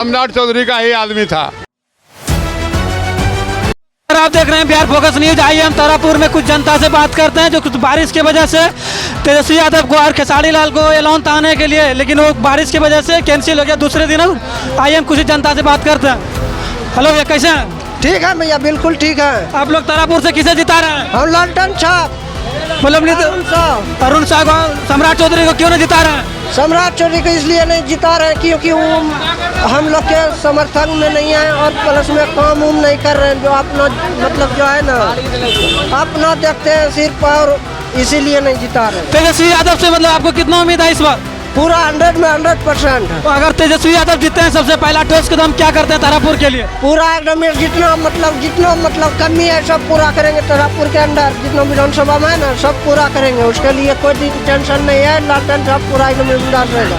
सम्राट चौधरी का ही आदमी था। आप देख रहे हैं बिहार फोकस न्यूज। आइए हम तारापुर में कुछ जनता से बात करते हैं जो कुछ बारिश की वजह से तेजस्वी यादव को और खेसारी लाल को एलान आने के लिए, लेकिन वो बारिश की वजह से कैंसिल हो गया दूसरे दिन। आइए हम कुछ जनता से बात करते हैं। हेलो भैया, कैसे हैं? ठीक है भैया, बिल्कुल ठीक है। आप लोग तारापुर से किसे जिता रहे हैं? हम लल्टन साहब, मतलब अरुण साहब को, सम्राट चौधरी को क्यों नहीं जिता रहे हैं? सम्राट चौधरी को इसलिए नहीं जिता रहे क्योंकि वो हम लोग के समर्थन में नहीं है और प्लस में काम उम नहीं कर रहे हैं, जो अपना मतलब जो है ना अपना देखते हैं सिर्फ, और इसीलिए नहीं जिता रहे। तेजस्वी यादव से मतलब आपको कितना उम्मीद है इस बार? पूरा 100 में 100%। तो अगर तेजस्वी यादव जीतते हैं सबसे पहला ठोस कदम क्या करते हैं तारापुर के लिए? पूरा एकदम जितना मतलब कमी है सब पूरा करेंगे। तारापुर के अंदर जितना विधानसभा में है ना सब पूरा करेंगे, उसके लिए कोई टेंशन नहीं है। लल्टन साहब पूरा एकदम ईमानदार रहेगा।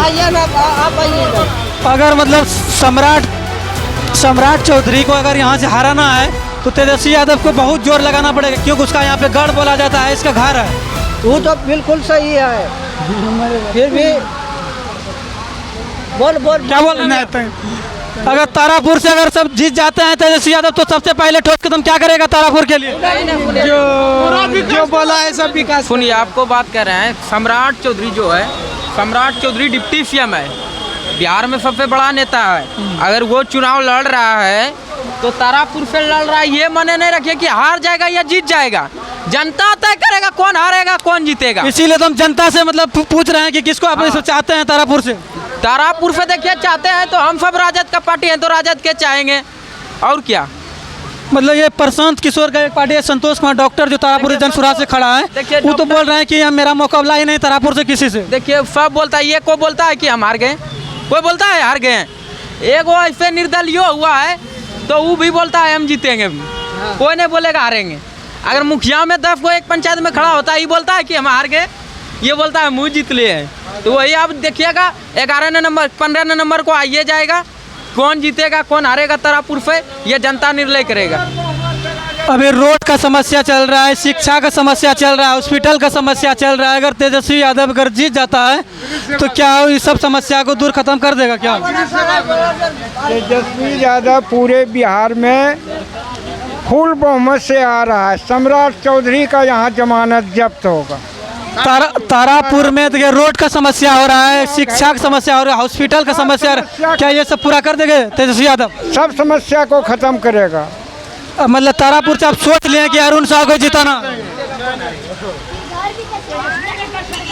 आइए ना, आप आइए। अगर मतलब सम्राट चौधरी को अगर यहाँ से हराना है तो तेजस्वी यादव को बहुत जोर लगाना पड़ेगा, क्योंकि उसका यहाँ पे गढ़ बोला जाता है, इसका घर है। वो तो बिल्कुल सही है, फिर भी बोल क्या बोल रहे हैं? अगर तारापुर से अगर सब जीत जाते हैं तेजस्वी यादव तो सबसे पहले ठोस कदम क्या करेगा तारापुर के लिए? जो बोला है सब विकास। सुनिए, आपको बात कर रहे हैं, सम्राट चौधरी जो है, सम्राट चौधरी डिप्टी सीएम है, बिहार में सबसे बड़ा नेता है। अगर वो चुनाव लड़ रहा है तो तारापुर से लड़ रहा है, ये माने नहीं रखिए कि हार जाएगा या जीत जाएगा। जनता तय करेगा कौन हारेगा कौन जीतेगा। इसीलिए तो हम जनता से मतलब पूछ रहे हैं कि किसको आप चाहते हैं तारापुर से? तारापुर से देखिए, चाहते हैं तो हम सब राजद का पार्टी है तो राजद के चाहेंगे, और क्या। मतलब ये प्रशांत किशोर का एक पार्टी है, संतोष कुमार डॉक्टर, जो तारापुर जनसुराज से खड़ा है, वो तो बोल रहे हैं कि मेरा मुकाबला ही नहीं तारापुर से किसी से। देखिए, सब बोलता है, ये कोई बोलता है कि हम हार गए, कोई बोलता है हार गए। एक वो ऐसे निर्दलीय हुआ है तो वो भी बोलता है हम जीतेंगे, कोई नहीं बोलेगा हारेंगे। अगर मुखिया में 10 को एक पंचायत में खड़ा होता है, ये बोलता है कि हम हार गए, ये बोलता है मुँह जीत लिए हैं। तो वही आप देखिएगा 11 नंबर 15 नंबर को आइए जाएगा, कौन जीतेगा कौन हारेगा तारापुर से ये जनता निर्णय करेगा। अभी रोड का समस्या चल रहा है, शिक्षा का समस्या चल रहा है, हॉस्पिटल का समस्या चल रहा है। अगर तेजस्वी यादव अगर जीत जाता है तो क्या इस सब समस्या को दूर खत्म कर देगा क्या? तेजस्वी यादव पूरे बिहार में फुल बहुमत से आ रहा है। सम्राट चौधरी का यहाँ जमानत जब्त होगा। तारापुर में देखिए रोड का समस्या हो रहा है, शिक्षा का समस्या हो रहा है, हॉस्पिटल का समस्या, क्या ये सब पूरा कर देंगे तेजस्वी यादव? सब समस्या को खत्म करेगा। मतलब तारापुर से आप सोच लें कि अरुण साहब को जिताना?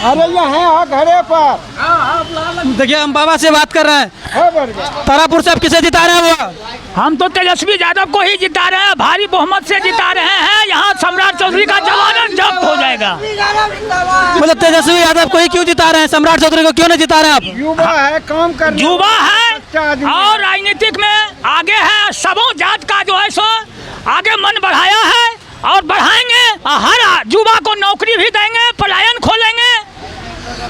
अरे यहाँ घरे पर देखिए हम बाबा से बात कर रहे हैं। तारापुर से आप किसे जिता रहे हैं? वो हम तो तेजस्वी यादव को ही जिता रहे हैं, भारी बहुमत से जिता रहे हैं। यहाँ सम्राट चौधरी का जमानत जब्त हो जाएगा। मतलब तेजस्वी यादव को ही क्यों जिता रहे हैं, सम्राट चौधरी को क्यों नहीं जिता रहे हैं आप? युवा है, काम कर युवा है और राजनीतिक में आगे है, सबों जात का जो है सो आगे मन बढ़ाया है और बढ़ाएंगे। हर युवा को नौकरी भी देंगे, पलायन खोलेंगे।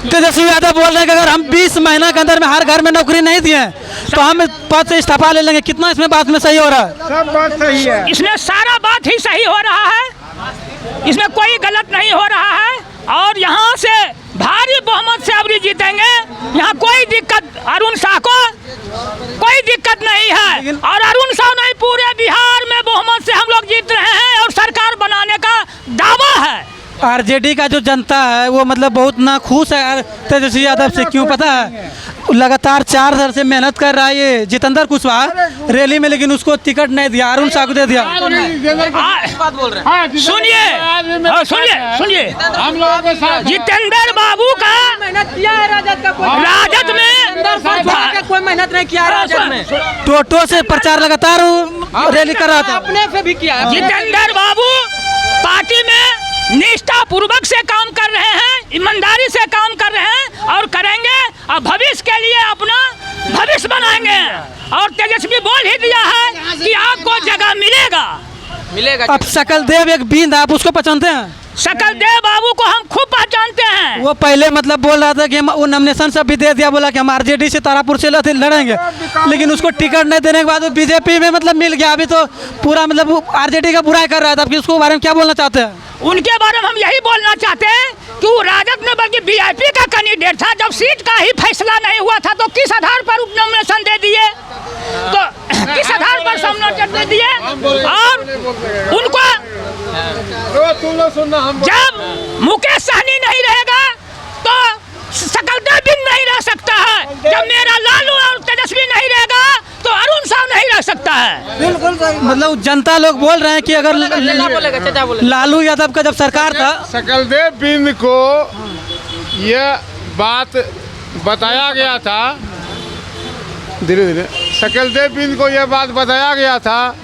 तेजस्वी यादव बोल रहे हैं कि अगर हम 20 महीना के अंदर में हर घर में नौकरी नहीं दिए तो हम पद से इस्तीफा ले लेंगे। कितना इसमें बात में सही हो रहा है? सब बात सही है, इसमें सारा बात ही सही हो रहा है, इसमें कोई गलत नहीं हो रहा है। और यहाँ से भारी बहुमत से अबरी जीतेंगे। यहाँ कोई दिक्कत अरुण शाह को कोई दिक्कत नहीं है, और अरुण शाह नहीं, पूरे बिहार में बहुमत से हम लोग जीत रहे हैं और सरकार बनाने का दावा है। आरजेडी का जो जनता है वो मतलब बहुत नाखुश है तेजस्वी यादव से। क्यों पता है? लगातार 4 साल से मेहनत कर रहा है ये जितेंद्र कुशवाहा रैली में, लेकिन उसको टिकट नहीं दिया, अरुण साहू को दे दिया। बात बोल रहे हैं, सुनिए जितेंद्र बाबू का मेहनत किया है राजद का, राजद में कोई मेहनत नहीं किया है राजद में। टोटो से प्रचार लगातार रैली कर रहा था, अपने से भी किया। जितेंद्र बाबू पार्टी में निष्ठा पूर्वक से काम कर रहे हैं, ईमानदारी से काम कर रहे हैं और करेंगे, और भविष्य के लिए अपना भविष्य बनाएंगे। और तेजस्वी बोल ही दिया है कि आपको जगह मिलेगा। अब सकल देव एक बींद, आप उसको पहचानते हैं? सकल देव बाबू को हम खूब पहचानते हैं। वो पहले मतलब बोल रहा था कि हम वो नॉमिनेशन सब भी दे दिया, बोला कि हम आरजेडी से तारापुर से लड़ेंगे, लेकिन उसको टिकट नहीं देने के बाद वो बीजेपी में मतलब मिल गया। अभी तो पूरा मतलब आरजेडी का बुराई कर रहा था। आप उसको बारे में क्या बोलना चाहते हैं? उनके बारे में हम यही बोलना चाहते हैं कि वो राजद में बल्कि वीआईपी का कैंडिडेट था। जब सीट का ही फैसला नहीं हुआ था तो किस आधार पर नॉमिनेशन दे दिए, तो किस आधार पर नॉमिनेशन दे दिए। और उनको जब मुकेश सहनी नहीं रहेगा तो सकलदेव बिंद नहीं रह सकता है। जब मेरा लालू और तेजस्वी नहीं रहेगा तो अरुण साव नहीं रह सकता है। बिल्कुल सही। मतलब जनता लोग बोल रहे हैं कि अगर लालू यादव का जब सरकार था, सकलदेव बिंद को यह बात बताया गया था, धीरे धीरे सकलदेव बिंद को यह बात बताया गया था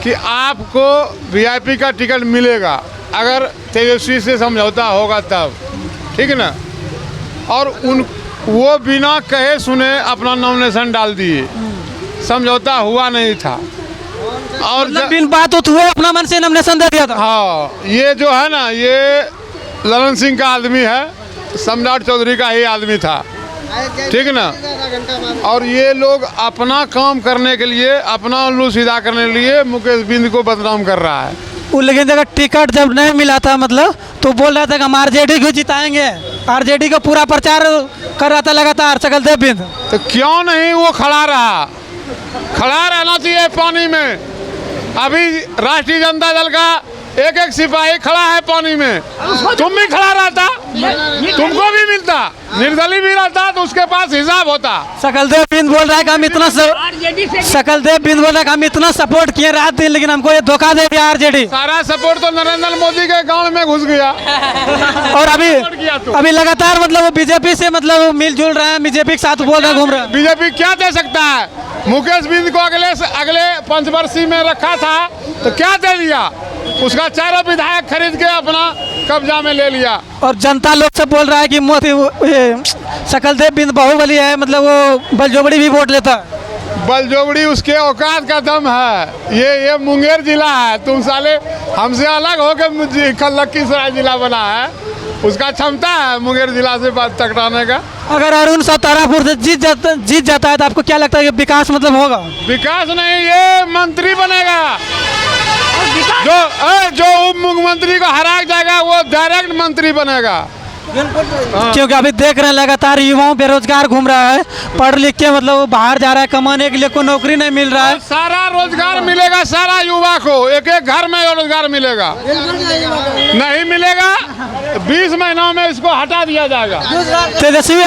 कि आपको वीआईपी का टिकट मिलेगा अगर तेजस्वी से समझौता होगा तब, ठीक है ना। और वो बिना कहे सुने अपना नॉमिनेशन डाल दिए, समझौता हुआ नहीं था। और बिन बात तो हुए अपना मन से नॉमिनेशन दे दिया था। हाँ, ये जो है ना, ये ललन सिंह का आदमी है, सम्राट चौधरी का ही आदमी था, ठीक है ना। और ये लोग अपना काम करने के लिए, अपना उल्लू सीधा करने के लिए मुकेश बिंद को बदनाम कर रहा है। वो लेकिन जगह टिकट जब नहीं मिला था, मतलब तो बोल रहा था कि हम आरजेडी को जिताएंगे, आरजेडी का पूरा प्रचार कर रहा था लगातार सकलदेव बिंद। तो क्यों नहीं वो खड़ा रहा? खड़ा रहना चाहिए पानी में। अभी राष्ट्रीय जनता दल का एक एक सिपाही खड़ा है पानी में, तुम भी खड़ा रहता, तुमको भी मिलता, निर्दलीय भी रहता तो उसके पास हिसाब होता। सकलदेव बिंद बोल रहा है कि हम इतना सकलदेव बिंद बोल रहा है कि हम इतना सपोर्ट किए रात दिन, लेकिन हमको ये धोखा दे दिया आरजेडी। सारा सपोर्ट तो नरेंद्र मोदी के गांव में घुस गया। और अभी लगातार मतलब वो बीजेपी से मतलब मिलजुल रहे हैं, बीजेपी के साथ बोल रहे हैं, घूम रहे हैं। बीजेपी क्या दे सकता है? मुकेश बिंद को अगले पंचवर्षीय में रखा था तो क्या दे दिया? उसका चारों विधायक खरीद के अपना कब्जा में ले लिया। और जनता लोग से बोल रहा है कि मोदी सकलदेव बिंद बाहुबली है, मतलब वो बलजोबड़ी भी वोट लेता है। बलजोबड़ी उसके औकात का दम है। ये मुंगेर जिला है, तुम साले हमसे अलग होकर लखीसराय जिला बना है, उसका क्षमता है मुंगेर जिला से बात टकराने का। अगर अरुण साव तारापुर से जीत जाता है तो आपको क्या लगता है कि विकास मतलब होगा? विकास नहीं, ये मंत्री बनेगा। जो उप मुख्यमंत्री को हरा जाएगा वो डायरेक्ट मंत्री बनेगा। क्योंकि अभी देख रहे हैं लगातार युवाओं बेरोजगार घूम रहा है, पढ़ लिख के मतलब वो बाहर जा रहा है कमाने के लिए, कोई नौकरी नहीं मिल रहा है। सारा रोजगार मिलेगा, सारा युवा को एक एक घर में रोजगार मिलेगा। नहीं मिलेगा, 20 महीनों में इसको हटा दिया जाएगा। तेजस्वी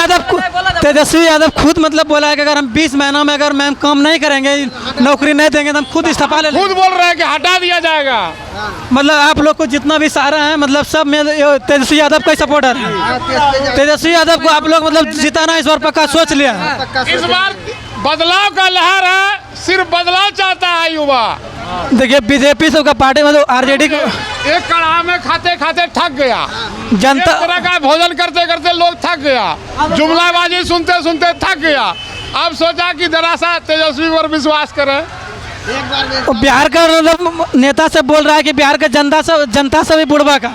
यादव खुद मतलब बोला है कि अगर हम 20 महीनों में अगर मैम काम नहीं करेंगे, नौकरी नहीं देंगे तो हम खुद इस्तीफा ले लेंगे। खुद बोल रहे हैं कि हटा दिया जाएगा। मतलब आप लोग को जितना भी सहारा है, मतलब सब में तेजस्वी यादव का सपोर्टर है। तेजस्वी यादव को आप लोग मतलब जिताना इस बार पक्का सोच लिया है। इस बार बदलाव का लहर है, सिर्फ बदलाव चाहता है युवा। देखिए बीजेपी सबका पार्टी मतलब आरजेडी को एक कड़ाह में खाते खाते थक गया, जनता एक तरह का भोजन करते करते लोग थक गया, जुमलाबाजी सुनते सुनते थक गया। अब सोचा कि जरा सा तेजस्वी पर विश्वास करें। बिहार का मतलब नेता से बोल रहा है कि बिहार का जनता से भी बुढ़वा का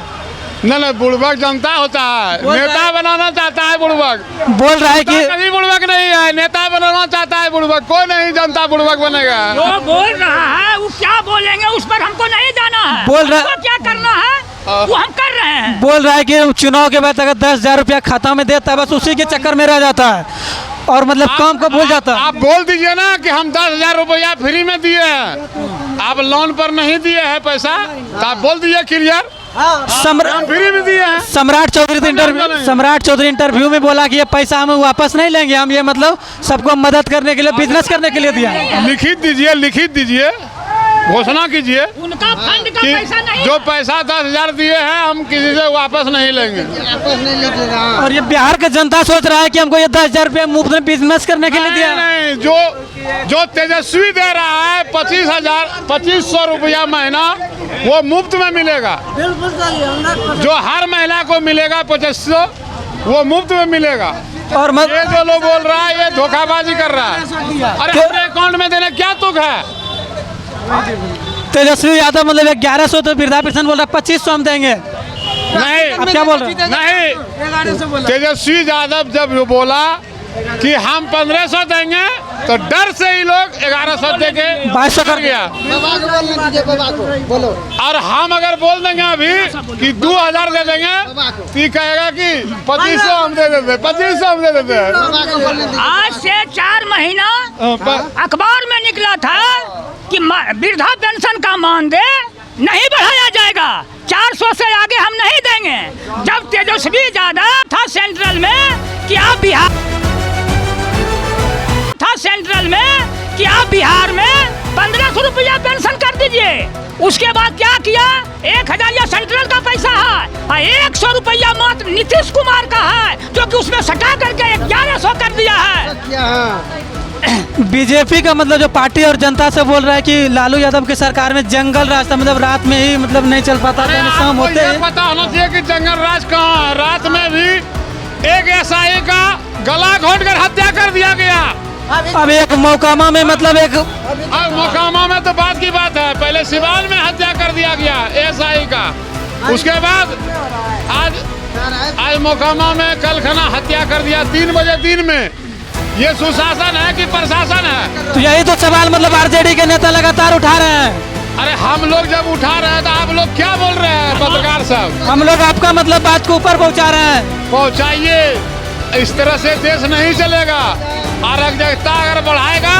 नहीं, बुड़बक जनता होता है, नेता बनाना चाहता है बुड़बक। बोल रहा है कि कभी बुड़बक नहीं है, नेता बनाना चाहता है बुड़बक। कोई नहीं जनता बुड़बक बनेगा। वो बोल रहा है, वो क्या बोलेंगे उस पर हमको नहीं जाना है। बोल रहा हमको क्या करना है वो हम कर रहे हैं। बोल रहा है कि चुनाव के बाद अगर 10,000 रुपया खाता में देता है बस उसी के चक्कर में रह जाता है और मतलब काम को भूल जाता है। आप बोल दीजिए ना कि हम 10,000 रुपया फ्री में दिए हैं, आप लोन पर नहीं दिए हैं पैसा, तो आप बोल दीजिए क्लियर फ्री में दिए हैं। सम्राट चौधरी इंटरव्यू में बोला कि ये पैसा हम वापस नहीं लेंगे, हम ये मतलब सबको मदद करने के लिए, बिजनेस करने के लिए दिया। लिखित दीजिए, घोषणा कीजिए उनका फंड का कि पैसा नहीं जो पैसा 10,000 दिए हैं हम किसी से वापस नहीं लेंगे। और ये बिहार का जनता सोच रहा है कि हमको ये 10,000 रुपया मुफ्त में बिजनेस करने के लिए दिया। नहीं, जो तेजस्वी दे रहा है 25,000 रुपया महीना, वो मुफ्त में मिलेगा। जो हर महिला को मिलेगा 2500, वो मुफ्त में मिलेगा। और ये जो लोग बोल रहा है ये धोखाबाजी कर रहा है। अरे अपने अकाउंट में देने क्या तुक है? तेजस्वी यादव मतलब 1100 तो वृद्धा पेंशन बोल रहा है, 2500 हम देंगे। नहीं, आप क्या बोल रहे हैं? नहीं, तेजस्वी यादव जब बोला कि हम 1500 देंगे तो डर से ही लोग 1100 दे के 2200 कर गया। और हम अगर बोल देंगे अभी कि 2000 दे देंगे तो ये कहेगा कि 2500 हम दे देते, 2500 हम दे देते हैं। आज से 4 महीना अखबार में निकला था कि वृद्धा पेंशन का मानदेय नहीं बढ़ाया जाएगा, 400 से आगे हम नहीं देंगे। जब तेजस्वी यादव था सेंट्रल में कि आप बिहार में 1500 रुपया पेंशन कर दीजिए। उसके बाद क्या किया, 1000 या सेंट्रल का पैसा है, 100 रुपया मात्र नीतीश कुमार का है, जो कि उसमें सटा करके 1100 कर दिया है। बीजेपी का मतलब जो पार्टी और जनता से बोल रहा है कि लालू यादव की सरकार में जंगल राज था, मतलब रात में ही मतलब नहीं चल पाता था, शाम होते ये पता होना चाहिए कि जंगल राज कहाँ है। रात में भी एक एसआई का गला घोंटकर हत्या कर दिया गया। अब एक मोकामा में मतलब एक मोकामा में तो बात की बात है, पहले सिवान में हत्या कर दिया गया एसआई का। उसके बाद आज मोकामा में कल खाना हत्या कर दिया 3 बजे दिन में। ये सुशासन है कि प्रशासन है? तो यही तो सवाल मतलब आरजेडी के नेता लगातार उठा रहे हैं। अरे हम लोग जब उठा रहे हैं तो आप लोग क्या बोल रहे हैं पत्रकार साहब? हम लोग आपका मतलब बात को ऊपर पहुंचा रहे हैं। पहुंचाइए, इस तरह से देश नहीं चलेगा। अराजकता अगर बढ़ाएगा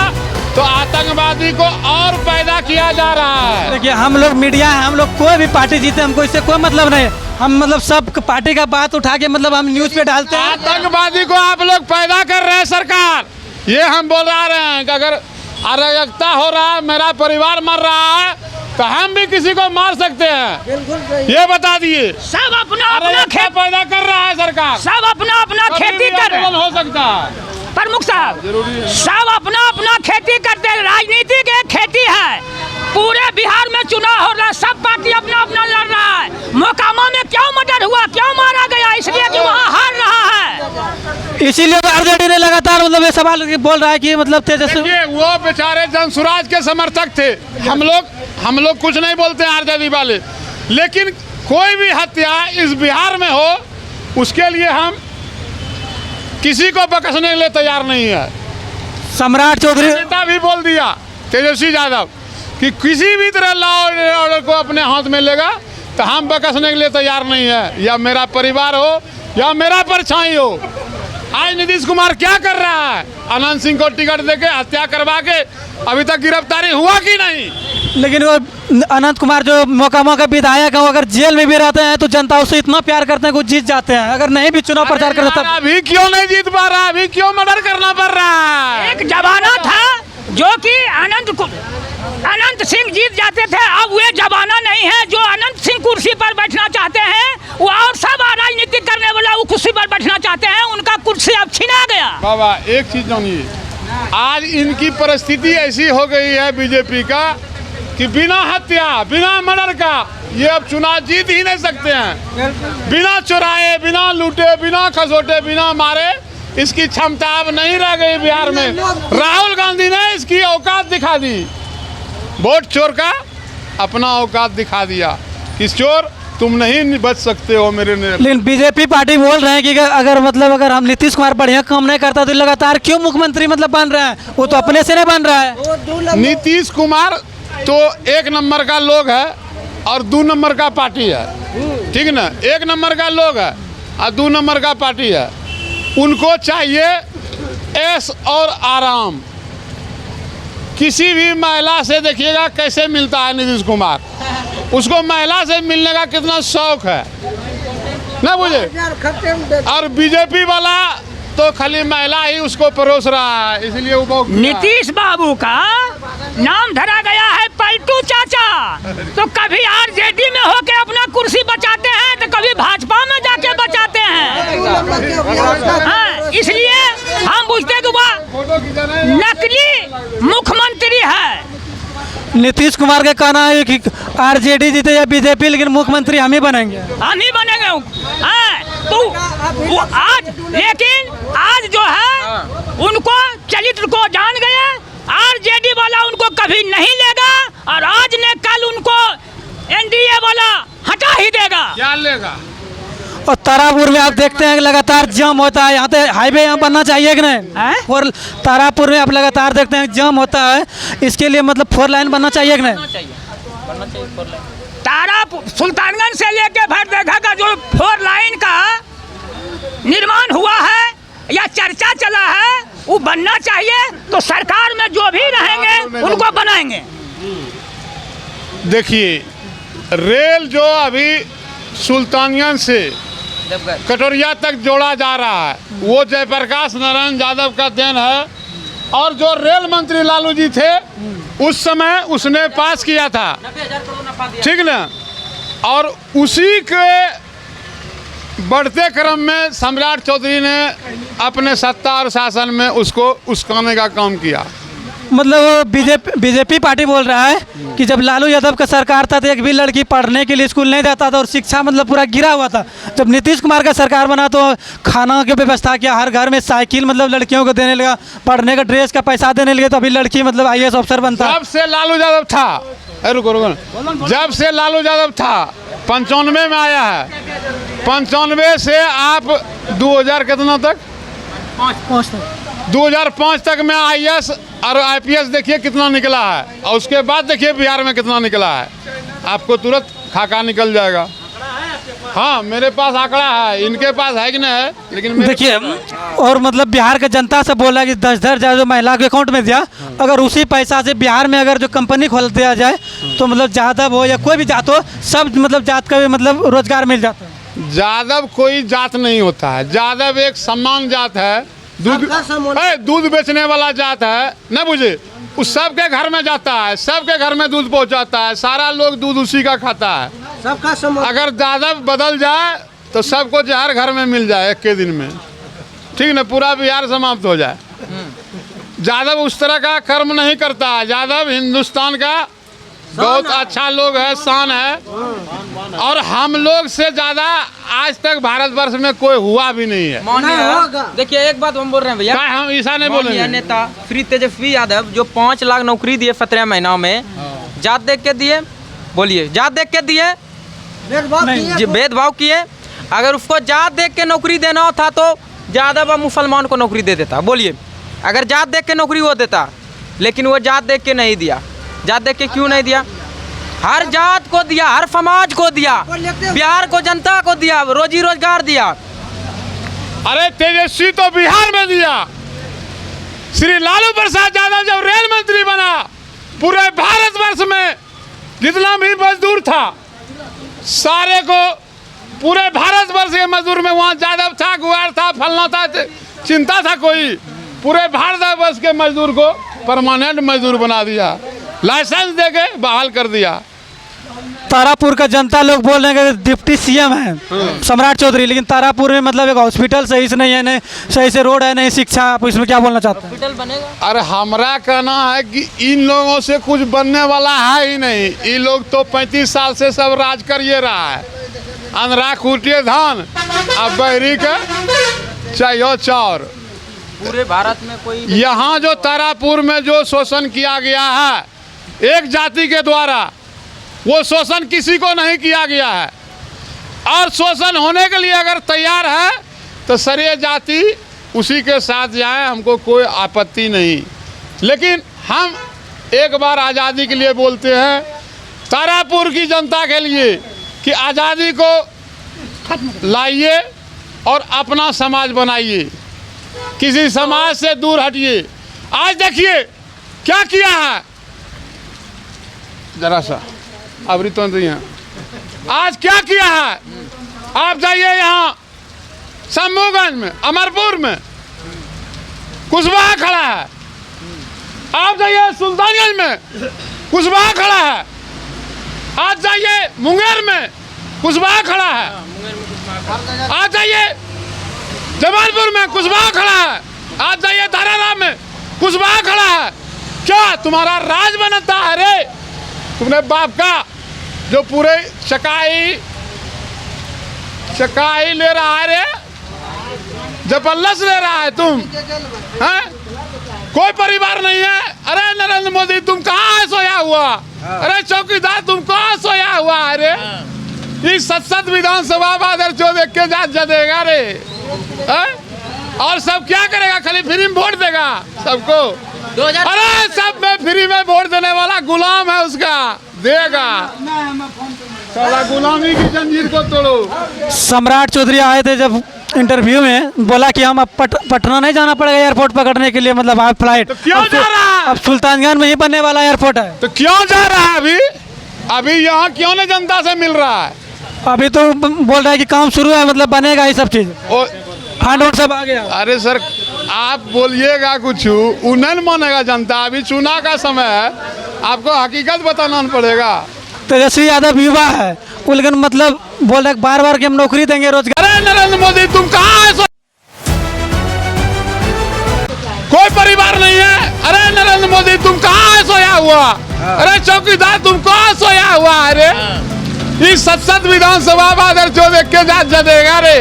तो आतंकवादी को और पैदा किया जा रहा है। देखिए हम लोग मीडिया है, हम लोग कोई भी पार्टी जीते हमको इससे कोई मतलब नहीं। हम मतलब सब पार्टी का बात उठा के मतलब हम न्यूज पे डालते हैं। आतंकवादी को आप लोग पैदा कर रहे हैं सरकार, ये हम बोल रहे हैं कि अगर अराजकता हो रहा है, मेरा परिवार मर रहा है, तो हम भी किसी को मार सकते हैं। ये बता दिए। सब अपना अराजकता पैदा कर रहा है सरकार, सब अपना खेती कर रहे हैं। हो सकता है प्रमुख साहब, सब अपना खेती करते हैं। राजनीति की एक खेती है, पूरे बिहार में चुनाव हो रहा है, सब पार्टी अपना लड़ रहा है। मोकामा में क्यों मर्डर हुआ, क्यों मारा गया? इसलिए कि वहाँ हार रहा है। इसीलिए तो आरजेडी ने लगातार मतलब ये सवाल बोल रहा है कि मतलब तेजस्वी, वो बेचारे जनसुराज के समर्थक थे। हम लोग कुछ नहीं बोलते आरजेडी वाले, लेकिन कोई भी हत्या इस बिहार में हो उसके लिए हम किसी को बख्शने के लिए तैयार नहीं है। सम्राट चौधरी नेता भी बोल दिया तेजस्वी यादव कि किसी भी तरह लॉ ऑर्डर को अपने हाथ में लेगा तो हम बख्शने के लिए तैयार नहीं है, या मेरा परिवार हो या मेरा परछाई हो। आज नीतीश कुमार क्या कर रहा है? अनंत सिंह को टिकट देके हत्या करवा के अभी तक गिरफ्तारी हुआ कि नहीं? लेकिन वो अनंत कुमार जो मोकामा का विधायक है, वो अगर जेल में भी रहते हैं तो जनता उससे इतना प्यार करते हैं कि वो जीत जाते हैं। अगर नहीं भी चुनाव प्रचार करते तब अभी क्यों नहीं जीत पा रहा? अभी क्यों मर्डर करना पड़ रहा है? एक जमाना था जो कि अनंत सिंह जीत जाते थे, अब वे जमाना नहीं है। जो अनंत सिंह कुर्सी पर बैठना चाहते हैं वो और सब राजनीति करने वाला वो कुर्सी पर बैठना चाहते हैं, उनका कुर्सी अब छिना गया। बाबा एक चीज जानिए, आज इनकी परिस्थिति ऐसी हो गई है बीजेपी का कि बिना हत्या बिना मर्डर का ये अब चुनाव जीत ही नहीं सकते हैं। बिना चुराए, बिना लूटे, बिना खसोटे, बिना मारे इसकी क्षमता अब नहीं रह गई बिहार में। राहुल गांधी ने इसकी औकात दिखा दी, वोट चोर का अपना औकात दिखा दिया कि चोर तुम नहीं बच सकते हो मेरे ने। लेकिन बीजेपी पार्टी बोल रहे हैं कि अगर हम नीतीश कुमार बढ़िया काम नहीं करता तो लगातार क्यों मुख्यमंत्री मतलब बन रहे हैं? वो तो अपने से नहीं बन रहा है। नीतीश कुमार तो 1 नंबर का लोग है और 2 नंबर का पार्टी है, ठीक ना? 1 नंबर का लोग है और 2 नंबर का पार्टी है। उनको चाहिए ऐश और आराम। किसी भी महिला से देखिएगा कैसे मिलता है नीतीश कुमार, उसको महिला से मिलने का कितना शौक है ना बुझे। और बीजेपी वाला तो खाली महिला ही उसको परोस रहा है, इसलिए वो नीतीश बाबू का नाम धरा गया है पलटू चाचा। तो कभी आरजेडी में होके अपना कुर्सी बचाते हैं तो कभी भाजपा में जाके बचाते हैं। हाँ, इसलिए हम पूछते कि वह नकली मुख्यमंत्री है। नीतीश कुमार का कहना है कि आरजेडी जीते या बीजेपी, लेकिन मुख्यमंत्री हम ही बनेंगे। हम ही बनेंगे। तो वो लेकिन आज जो है उनको चरित्र को जान गए। आरजेडी वाला उनको कभी नहीं लेगा और आज ने कल उनको एनडीए वाला हटा ही देगा। क्या लेगा? और तारापुर में आप देखते हैं कि लगातार जाम होता है, यहाँ पे हाईवे यहाँ बनना चाहिए कि नहीं? हैं? और तारापुर में आप लगातार देखते हैं जाम होता है, इसके लिए मतलब 4 लाइन बनना चाहिए कि नहीं? तारा सुल्तानगंज से लेके भरदेगा का जो 4 लाइन का निर्माण हुआ है या चर्चा चला है वो बनना चाहिए, तो सरकार में जो भी रहेंगे उनको बनाएंगे। देखिए, रेल जो अभी सुल्तानगंज से कटोरिया तक जोड़ा जा रहा है वो जयप्रकाश नारायण यादव का देन है, और जो रेल मंत्री लालू जी थे उस समय उसने पास किया था, ठीक ना। और उसी के बढ़ते क्रम में सम्राट चौधरी ने अपने सत्ता और शासन में उसको उस्काने का काम किया। मतलब बीजेपी पार्टी बोल रहा है कि जब लालू यादव का सरकार था तो एक भी लड़की पढ़ने के लिए स्कूल नहीं जाता था और शिक्षा मतलब पूरा गिरा हुआ था। जब नीतीश कुमार का सरकार बना तो खाना की व्यवस्था किया, हर घर में साइकिल मतलब लड़कियों को देने लगा, पढ़ने का ड्रेस का पैसा देने लगे, तो अभी लड़की मतलब IAS अफसर बनता। जब से लालू यादव था, रुको, जब से लालू यादव था 95 में आया है, 95 से आप 2000 कितना तक 2005 तक में IAS और IPS देखिए कितना निकला है, और उसके बाद देखिए बिहार में कितना निकला है, आपको तुरंत खाका निकल जाएगा। हाँ, मेरे पास आंकड़ा है, इनके पास है कि नहीं है, लेकिन देखिए और मतलब बिहार के जनता से बोला कि 10,000 हजार जो महिला के अकाउंट में दिया, अगर उसी पैसा से बिहार में अगर जो कंपनी खोल दिया जाए तो मतलब यादव हो या कोई भी जात हो, सब मतलब जात का भी मतलब रोजगार मिल जाता है। यादव कोई जात नहीं होता है, यादव एक सम्मान जात है, दूध बेचने वाला जात है, न बुझे, उस सबके घर में जाता है, सबके घर में दूध पहुंचाता है, सारा लोग दूध उसी का खाता है, सबका सम्मान। अगर यादव बदल जाए तो सबको जहर घर में मिल जाए एक के दिन में, ठीक ना, पूरा बिहार समाप्त हो जाए। यादव उस तरह का कर्म नहीं करता है, यादव हिंदुस्तान का बहुत अच्छा लोग है, शान है, और हम लोग से ज्यादा आज तक भारतवर्ष में कोई हुआ भी नहीं है। देखिए एक बात हम बोल रहे हैं भैया, क्या हम ऐसा नहीं बोलेंगे। नेता श्री तेजस्वी यादव जो 5 लाख नौकरी दिए 17 महीना में, जात देख के दिए, बोलिए जात देख के दिए, भेदभाव किए। अगर उसको जात देख के नौकरी देना था तो यादव व मुसलमान को नौकरी दे देता, बोलिए, अगर जात देख के नौकरी वो देता, लेकिन वो जात देख के नहीं दिया। जात देख के क्यों नहीं दिया? हर जात को दिया, हर समाज को दिया, बिहार को जनता को दिया, रोजी रोजगार दिया। अरे तेजस्वी तो बिहार में दिया, श्री लालू प्रसाद यादव जब रेल मंत्री बना, पूरे भारतवर्ष में जितना भी मजदूर था सारे को, पूरे भारतवर्ष के मजदूर में वहाँ यादव था, गुआर था, फलना था, चिंता था कोई, पूरे भारतवर्ष के मजदूर को परमानेंट मजदूर बना दिया, लाइसेंस देके बहाल कर दिया। तारापुर का जनता लोग बोल रहे हैं कि डिप्टी CM है सम्राट चौधरी, लेकिन तारापुर में मतलब एक हॉस्पिटल सही से नहीं है, नहीं सही से रोड है, नहीं शिक्षा, आप इसमें क्या बोलना चाहते हैं? हॉस्पिटल बनेगा। अरे हमारा कहना है कि इन लोगों से कुछ बनने वाला है ही नहीं, ये लोग तो 35 साल से सब राज करिए रहा है, अंधरा खूटिए धान, अब बहरी का चाहिए चार। पूरे भारत में कोई यहाँ जो तारापुर में जो शोषण किया गया है एक जाति के द्वारा, वो शोषण किसी को नहीं किया गया है, और शोषण होने के लिए अगर तैयार है तो सारी जाति उसी के साथ जाए, हमको कोई आपत्ति नहीं। लेकिन हम एक बार आज़ादी के लिए बोलते हैं, तारापुर की जनता के लिए, कि आज़ादी को लाइए और अपना समाज बनाइए, किसी समाज से दूर हटिए। आज देखिए क्या किया है, जरा सा अबरी तो आज क्या किया है, आप जाइए यहाँ शंभूगंज में, अमरपुर में कुशवाहा खड़ा है, आप जाइए सुल्तानगंज में कुशवाहा खड़ा है, आज जाइए मुंगेर में कुशवाहा खड़ा है, आज जाइए जबलपुर में कुशवाहा खड़ा है, आज जाइए धाराराम में कुशवाहा खड़ा है। क्या तुम्हारा राज बनता है रे? तुमने बाप का जो पूरे चकाई ले रहा है रे, जबरदस्त ले रहा है तुम, हैं? कोई परिवार नहीं है। अरे नरेंद्र मोदी तुम कहाँ सोया हुआ? अरे चौकीदार तुम कहाँ सोया हुआ है रे? इस सतसत विधानसभा बादल चौदह के जात जदेगा रे हैं? और सब क्या करेगा? खाली फ्री में वोट देगा सबको। 2000 अरे सब में फ्री में वोट देने वाला गुलाम है, उसका देगा। साला गुलामी की जंजीर को तोड़ो। सम्राट चौधरी आए थे जब इंटरव्यू में, बोला कि हम अब पटना नहीं जाना पड़ेगा एयरपोर्ट पकड़ने के लिए, मतलब आप फ्लाइट। तो क्यों जा रहा है? अब सुल्तानगंज में ही बनने वाला एयरपोर्ट है। तो क्यों जा रहा है अभी? अभी यहाँ क्यों नहीं जनता से मिल रहा है? अभी तो बोल रहा है कि काम शुरू है, मतलब बनेगा ये सब चीज़, फंड और सब आ गया। अरे सर आप बोलिएगा कुछ, उन्हें मानेगा जनता। अभी चुनाव का समय है, आपको हकीकत बताना पड़ेगा। तेजस्वी यादव युवा है, वो लेकिन मतलब बोल रहे बार बार कि हम नौकरी देंगे, रोजगार। अरे नरेंद्र मोदी तुम कहाँ है? कोई परिवार नहीं है। अरे नरेंद्र मोदी तुम कहाँ है सोया हुआ? अरे चौकीदार तुम कहाँ सोया हुआ? अरे इस सतसत विधानसभा बादल चौदह के जात जदेगा रे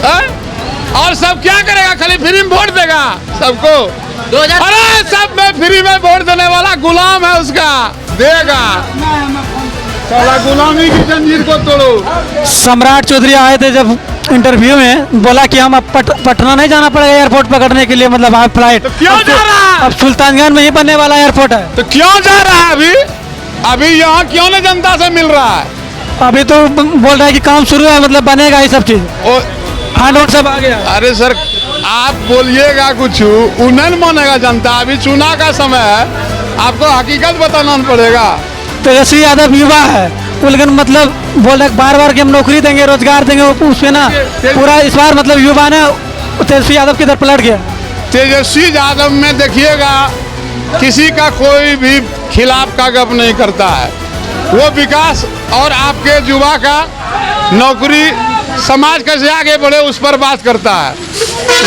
हैं? और सब क्या करेगा? खाली फ्री में वोट देगा सबको। 2000 अरे सब में फ्री में वोट देने वाला गुलाम है, उसका देगा। साला गुलामी की जंजीर को तोड़ो। सम्राट चौधरी आए थे जब इंटरव्यू में, बोला कि हम अब पटना नहीं जाना पड़ेगा एयरपोर्ट पकड़ने के लिए, मतलब आप फ्लाइट। तो क्यों जा रहा है? अब सुल्तानगंज में ही बनने वाला एयरपोर्ट है। तो क्यों जा रहा है अभी? अभी यहाँ क्यों नहीं जनता से मिल रहा है? अभी तो बोल रहा है कि काम शुरू है, मतलब बनेगा ये सब चीज़, फंड और सब आ गया। अरे सर आप बोलिएगा कुछ, उन्हें मानेगा जनता। अभी चुनाव का समय है, आपको हकीकत बताना पड़ेगा। तेजस्वी यादव युवा है, वो लेकिन मतलब बोल रहे बार बार कि हम नौकरी देंगे, रोजगार देंगे, उसमें ना पूरा इस बार मतलब युवा ने तेजस्वी यादव की तरफ पलट गया। तेजस्वी यादव में देखिएगा किसी का कोई भी खिलाफ का गप नहीं करता है। वो विकास और आपके युवा का नौकरी, समाज कैसे आगे बढ़े उस पर बात करता है।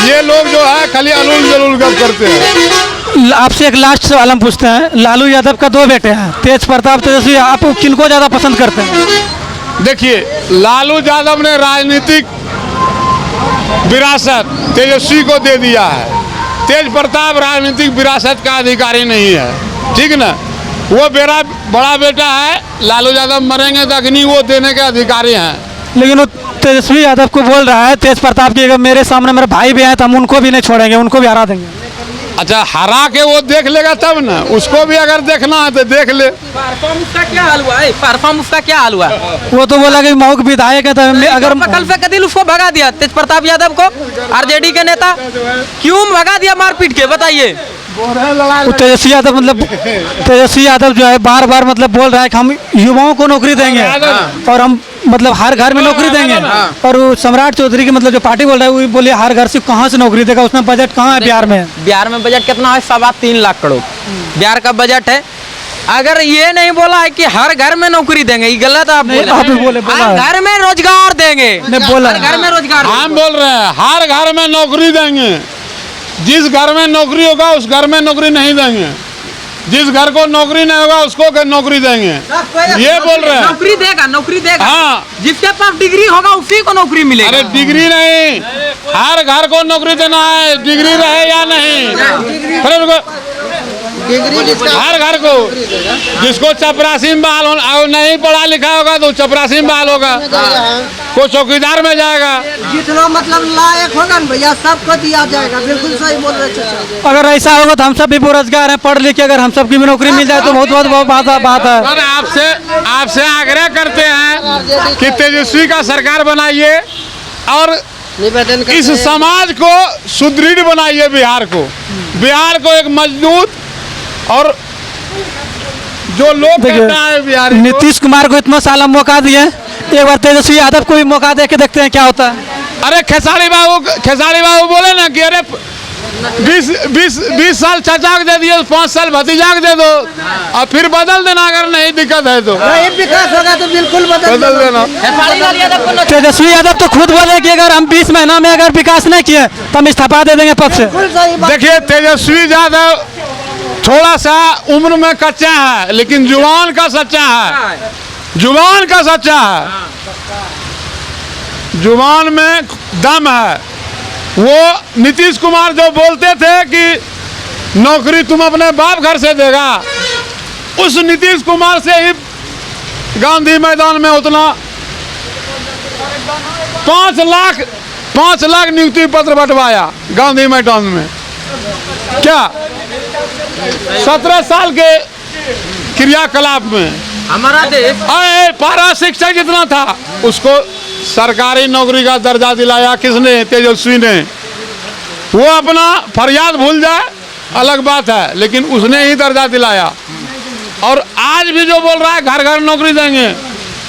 ये लोग जो है खाली अलूल जलूल गप करते हैं। आपसे एक लास्ट सवाल हम पूछते हैं। लालू यादव का 2 बेटे हैं, तेज प्रताप, तेजस्वी, आप किनको ज़्यादा पसंद करते हैं? देखिए लालू यादव ने राजनीतिक विरासत तेजस्वी को दे दिया है। तेज प्रताप राजनीतिक विरासत का अधिकारी नहीं है, ठीक ना। वो मेरा बड़ा बेटा है, लालू यादव मरेंगे तक नहीं वो देने के अधिकारी हैं। लेकिन वो तेजस्वी यादव को बोल रहा है तेज प्रताप की, अगर मेरे सामने मेरे भाई भी हैं तो हम उनको भी नहीं छोड़ेंगे, उनको भी हरा देंगे। अच्छा हरा के वो देख लेगा तब ना, उसको भी अगर देखना है तो देख ले। परफॉर्म उसका क्या हाल हुआ है? परफॉर्म उसका क्या हाल हुआ? वो तो बोला कि मऊ के विधायक है, तो अगर कल पे कदिल उसको भगा दिया तेज प्रताप यादव को, आरजेडी के नेता, क्यों भगा दिया मार पीट के? बताइए। वो तेजस्वी यादव मतलब तेजस्वी यादव जो है बार बार मतलब बोल रहा है कि हम युवाओं को नौकरी देंगे और हम मतलब हर घर में नौकरी देंगे। और वो सम्राट चौधरी की मतलब जो पार्टी बोल रहा है वो बोले हर घर से कहाँ से नौकरी देगा, उसमें बजट कहाँ है बिहार में? बिहार में बजट कितना है? 3.25 लाख करोड़ बिहार का बजट है। अगर ये नहीं बोला है कि हर घर में नौकरी देंगे, ये गलत आप बोले। आप ही बोले, बोला हर है। घर में रोजगार देंगे, नहीं बोला हर घर में रोजगार। हम बोल रहे हैं हर घर में नौकरी देंगे। जिस घर में नौकरी होगा उस घर में नौकरी नहीं देंगे, जिस घर को नौकरी नहीं होगा उसको नौकरी देंगे, ये बोल रहे हैं। नौकरी देगा, नौकरी देगा। हाँ। जिसके पास डिग्री होगा उसी को नौकरी मिलेगी। अरे डिग्री नहीं, हर घर को नौकरी देना है, डिग्री रहे या नहीं। फिर उनको हर घर को, जिसको चपरासी में बहाल नहीं पढ़ा लिखा होगा तो चपरासी में बहाल होगा, कोई चौकीदार में जाएगा। जितना मतलब लायक होगा ना भैया सबको दिया जाएगा। बिल्कुल सही बोल रहे चाचा। अगर ऐसा होगा तो हम सब भी बेरोजगार हैं, पढ़ लिख के अगर हम सब की भी नौकरी मिल जाए तो बहुत बात है। सर आपसे आग्रह करते हैं कि तेजस्वी का सरकार बनाइए और इस समाज को सुदृढ़ बनाइए। बिहार को एक मजबूत और जो लोग कहता है बिहार। नीतीश कुमार को इतना साल मौका दिए, एक बार तेजस्वी यादव को भी मौका दे के देखते हैं क्या होता है। अरे खेसारी बाबू बोले ना कि अरे 20 साल चाचा को दे दिए, 5 साल भतीजा को दे दो और फिर बदल देना अगर नहीं दिक्कत है तो। नहीं विकास होगा तो बिल्कुल बदल देना। तेजस्वी यादव तो खुद बोले कि अगर हम 20 महीना में अगर विकास नहीं किए तो हम इस्तीफा दे देंगे पद से। देखिए तेजस्वी यादव थोड़ा सा उम्र में कच्चा है लेकिन जुबान का सच्चा है, जुबान का सच्चा है, जुबान में दम है। वो नीतीश कुमार जो बोलते थे कि नौकरी तुम अपने बाप घर से देगा, उस नीतीश कुमार से ही गांधी मैदान में उतना 5 लाख नियुक्ति पत्र बंटवाया गांधी मैदान में। क्या 17 साल के क्रियाकलाप में हमारा देश पारा शिक्षक जितना था उसको सरकारी नौकरी का दर्जा दिलाया किसने? तेजस्वी ने। वो अपना फरियाद भूल जाए अलग बात है, लेकिन उसने ही दर्जा दिलाया। और आज भी जो बोल रहा है घर घर नौकरी देंगे,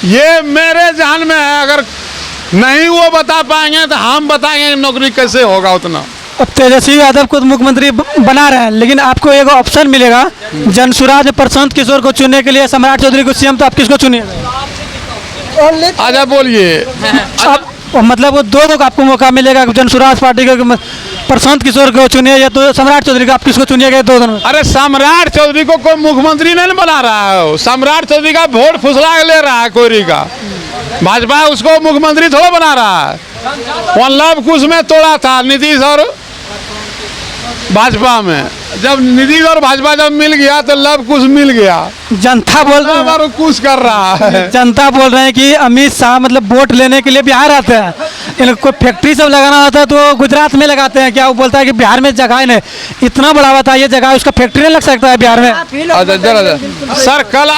ये मेरे जहन में है। अगर नहीं वो बता पाएंगे तो हम बताएंगे नौकरी कैसे होगा उतना। अब तेजस्वी यादव को मुख्यमंत्री बना रहे हैं, लेकिन आपको एक ऑप्शन मिलेगा जनसुराज प्रशांत किशोर को चुनने के लिए, सम्राट चौधरी को सीएम, तो आप किसको चुनिएगा? आजा बोलिए। अब मतलब वो दो आपको मौका मिलेगा, जनसुराज पार्टी को प्रशांत किशोर को चुनिए या तो सम्राट चौधरी को, आप किसको चुनिएगा 2 दिन में? अरे सम्राट चौधरी को कोई मुख्यमंत्री नहीं बना रहा है। सम्राट चौधरी का वोट फुसला के ले रहा है कोयरी का। भाजपा उसको मुख्यमंत्री थोड़ा बना रहा है। वहाँ लव कुश में तोड़ा था नीतीश और भाजपा में। जब नीतीश और भाजपा जब मिल गया तो लव कुश मिल गया। जनता कुश कर रहा है। जनता बोल रहे हैं कि अमित शाह मतलब वोट लेने के लिए बिहार आते हैं, इनको फैक्ट्री सब लगाना होता है तो गुजरात में लगाते हैं। क्या वो बोलता है कि बिहार में जगह नहीं, इतना बड़ा होता है ये जगह, उसका फैक्ट्री नहीं लग सकता है बिहार में? सर कल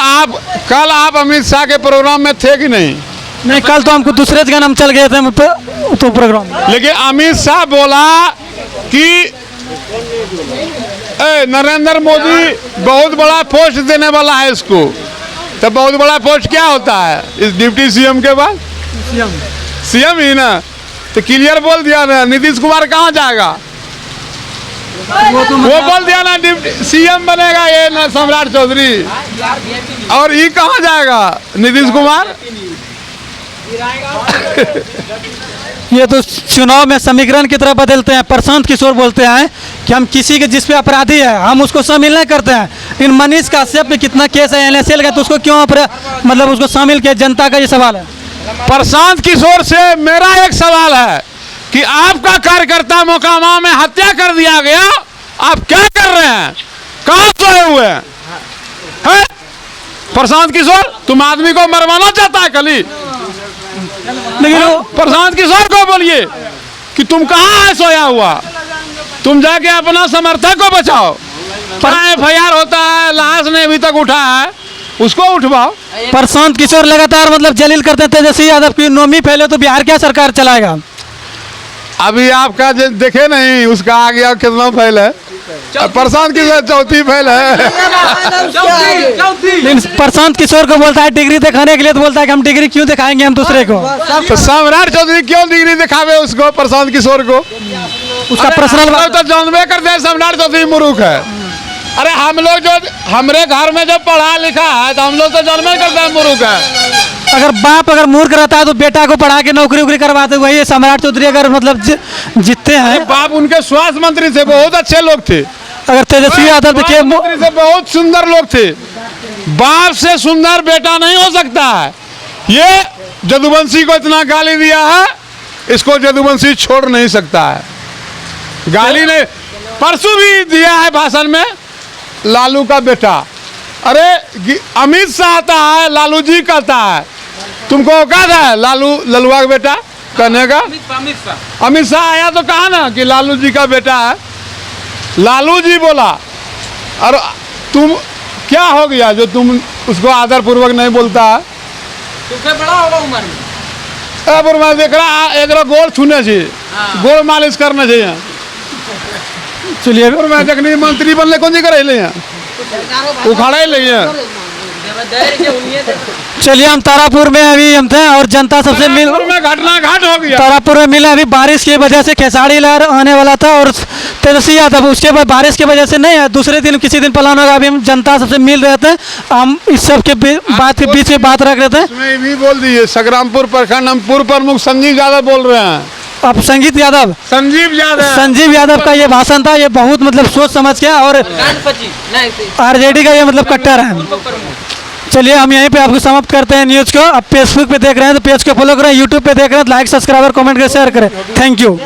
आप अमित शाह के प्रोग्राम में थे कि नहीं? नहीं, कल तो हमको दूसरे जगह हम चल गए थे तो प्रोग्राम। लेकिन अमित शाह बोला कि नरेंद्र मोदी बहुत बड़ा पोस्ट देने वाला है इसको। तो बहुत बड़ा पोस्ट क्या होता है इस डिप्टी सीएम के बाद? सीएम ही ना। तो क्लियर बोल दिया ना, नीतीश कुमार कहाँ जाएगा? वो बोल दिया ना डिप्टी सीएम बनेगा ये ना सम्राट चौधरी। और ये कहाँ जाएगा नीतीश कुमार? ये तो चुनाव में समीकरण की तरह बदलते हैं। प्रशांत किशोर बोलते हैं कि हम किसी के जिस पे अपराधी है हम उसको शामिल नहीं करते हैं। इन मनीष काश्यप पे कितना केस है NSL का, तो उसको क्यों मतलब उसको शामिल किया? जनता का ये सवाल है। प्रशांत किशोर से मेरा एक सवाल है कि आपका कार्यकर्ता मोकामा में हत्या कर दिया गया, आप क्या कर रहे हैं? कहाँ सोए हुए हैं? प्रशांत किशोर, तुम आदमी को मरवाना चाहता है कली? लेकिन प्रशांत किशोर को बोलिए कि तुम कहाँ है सोया हुआ, तुम जाके अपना समर्थक को बचाओ। FIR होता है, लाश ने अभी तक उठा है, उसको उठवाओ। प्रशांत किशोर लगातार मतलब जलील करते हैं तेजस्वी यादव की। नौवीं फैले तो बिहार क्या सरकार चलाएगा? अभी आपका देखे नहीं, उसका आ गया कितना फैल है। प्रशांत किशोर चौथी फैल है। प्रशांत किशोर को बोलता है डिग्री दिखाने के लिए, तो बोलता है कि हम डिग्री क्यों दिखाएंगे हम दूसरे को? तो सम्राट चौधरी क्यों डिग्री दिखावे उसको, प्रशांत किशोर को? उसका पर्सनल तो जानबे करते हैं सम्राट चौधरी मूर्ख है। अरे हम लोग जो हमारे घर में जब पढ़ा लिखा है तो हम लोग तो जानबे करते हैं मूर्ख है। अगर बाप अगर मूर्ख रहता है तो बेटा को पढ़ा के नौकरी वोकरी करवाते। वही सम्राट चौधरी अगर मतलब जीतते हैं। बाप उनके स्वास्थ्य मंत्री थे, बहुत अच्छे लोग थे। अगर तेजस्वी यादव देखिए मंत्री से बहुत सुंदर लोग थे। बाप से सुंदर बेटा नहीं हो सकता है। ये जदुवंशी को इतना गाली दिया है, इसको जदुवंशी छोड़ नहीं सकता है। गाली ने परसों भी दिया है भाषण में, लालू का बेटा। अरे अमित शाह आता है, लालू जी कहता है, तुमको औकात है ललुआ का बेटा कहने का? अमित शाह आया तो कहा ना कि लालू जी का बेटा है। लालू जी बोला, और तुम क्या हो गया जो तुम उसको आदर पूर्वक नहीं बोलता है? तुमसे बड़ा होगा उम्र में। मैं देख रहा एक गोड़ छूने चाहिए, गोड़ मालिश करना चाहिए। चलिए मैं देखनी मंत्री बनने कौन जी करे ले उखाड़े ले। चलिए हम तारापुर में अभी हम थे और जनता सबसे मिल घटना घाट हो गया। तारापुर में मिला अभी बारिश की वजह से खेसारी लाल आने वाला था और तेजस्वी यादव, उसके बाद बारिश की वजह से नहीं है, दूसरे दिन किसी दिन प्लान होगा। अभी हम जनता सबसे मिल रहे थे, हम इस सब के बात के बीच में बात रख रहे थे। इसमें भी बोल दीजिए संग्रामपुर प्रखंड हम पूर्व प्रमुख संजीव यादव बोल रहे हैं। अब संजीव यादव का ये भाषण था, ये बहुत मतलब सोच समझ के और RJD का ये मतलब कट्टर है। चलिए हम यहीं पे आपको समाप्त करते हैं न्यूज़ को। अब फेसबुक पे देख रहे हैं तो पेज को फॉलो करें, यूट्यूब पे देख रहे हैं तो लाइक सब्सक्राइब कमेंट करें शेयर करें। Thank you.